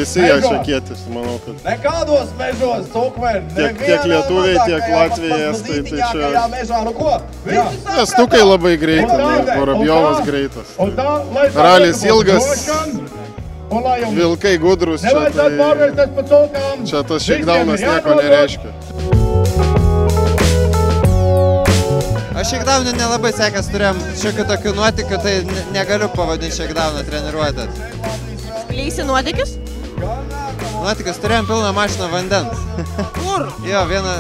visi jie šakėtis, manau, kad nekādos mežos, cukver, tiek lietuviai, tiek Latvijai, estai, tai čia estukai labai greiti, Vorobjovas greitas. Ralis ilgas, vilkai gudrus, čia tas šeikdaunas nieko nereiškia. Aš šeikdaunų nelabai sekęs, turėjom šiokių tokių nuotykių, tai negaliu pavadinti šeikdauną treniruotės. Skleisi nuotykius? Nuotykius turėjom pilną mašiną vandens. Kur? Jo, vieną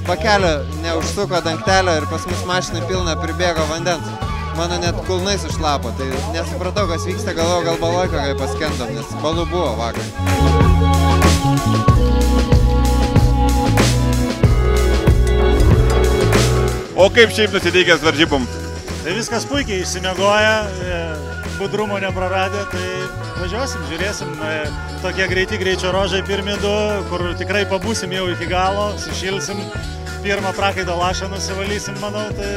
pakelio neužsuko dangtelio ir pas mus mašinai pilna pribėgo vandens. Mano net kulnais išlapo, tai nesupratau, kas vyksta, galvoju, gal baloj kokiai paskendom, nes balų buvo vakar. O kaip šiaip nusiteikęs varžybom? Tai viskas puikiai, išsimiegoja, budrumo nepraradę, tai važiuosim, žiūrėsim. Tokie greiti greičio ruožai pirmi du, kur tikrai pabūsim jau iki galo, sušilsim, pirmą prakaito lašą nusivalysim, manau, tai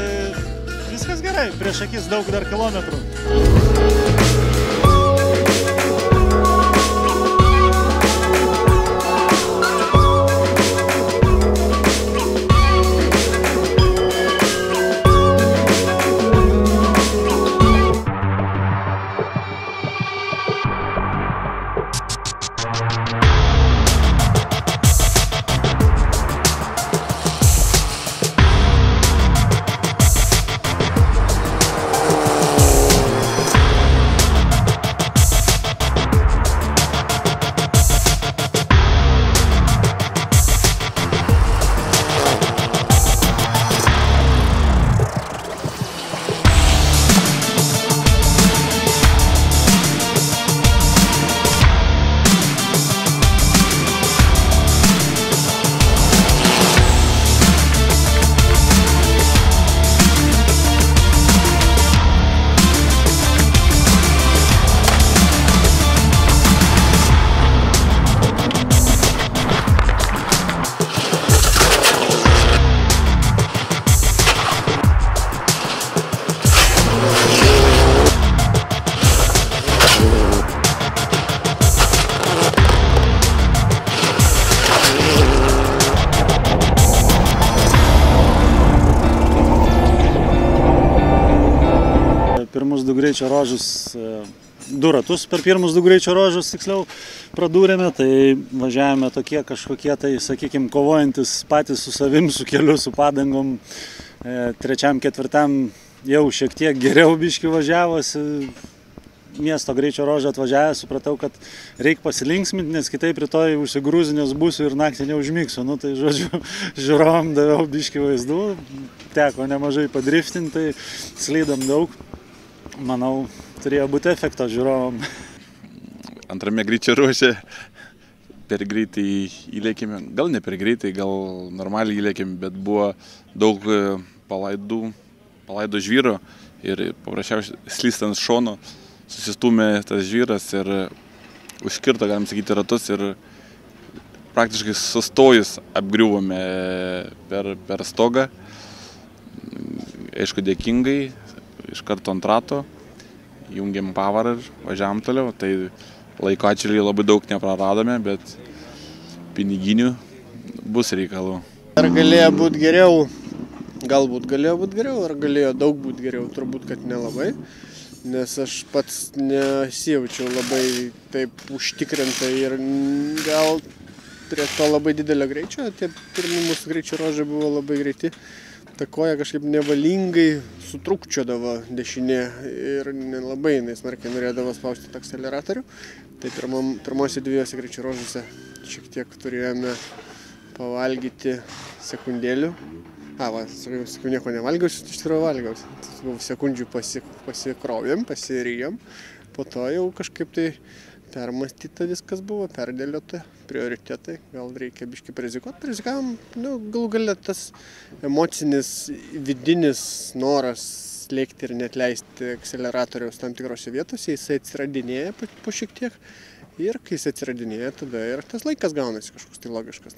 viskas gerai, prieš akis daug dar kilometrų. Pirmus du greičio ruožus, du ratus per pirmus du greičio ruožus, tiksliau, pradūrėme, tai važiavome tokie kažkokie, tai, sakykime, kovojantis patys su savim, su keliu, su padangom. Trečiam, ketvirtam jau šiek tiek geriau biški važiavosi. Miesto greičio ruožą atvažiavęs, supratau, kad reikia pasilinksminti, nes kitaip rytoj užsigrūzinęs būsiu ir naktį neužmigsiu. Nu, tai, žodžiu, žiūrovom daviau biški vaizdų, teko nemažai padriftinti, tai slydom daug. Manau, turėjo būti efekto žiūrovom. Antrame greičio ruože per greitai įlėkėme, gal ne per greitai, gal normaliai įlėkėme, bet buvo daug palaido žvyro ir paprasčiausiai slystant šono susistūmė tas žvyras ir užkirto, galim sakyti, ratus ir praktiškai sustojus apgriuvome per stogą. Aišku, dėkingai. Iš karto ant rato, jungiam pavarą ir važiavam toliau. Tai laiko atšilį labai daug nepraradome, bet piniginių bus reikalų. Ar galėjo būti geriau? Galbūt galėjo būti geriau, ar galėjo daug būti geriau? Turbūt, kad nelabai. Nes aš pats nesijaučiau labai taip užtikrintai ir gal prie to labai didelio greičio. Tie pirmi mūsų greičio ruožai buvo labai greiti. Ta koja kažkaip nevalingai sutrūkčiodavo dešinė ir nelabai smarkiai norėdavo spausti tą akceleratorių. Tai pirmose dviejose greičio ruožuose šiek tiek turėjome pavalgyti sekundėlių. Sakiau, nieko nevalgiau, iš tikrųjų valgiau. Sekundžių pasikrovėm, pasirijom. Po to jau kažkaip tai permastyta viskas buvo, perdėliota, prioritetai, gal reikia biškį prizikuoti. Prizikavom, galų gale tas emocinis, vidinis noras lėkti ir neatleisti akceleratoriaus tam tikrose vietose, jisai atsiradinėja po šiek tiek. Ir kai jis atsiradinėja, tada ir tas laikas gaunasi kažkoks tai logiškas.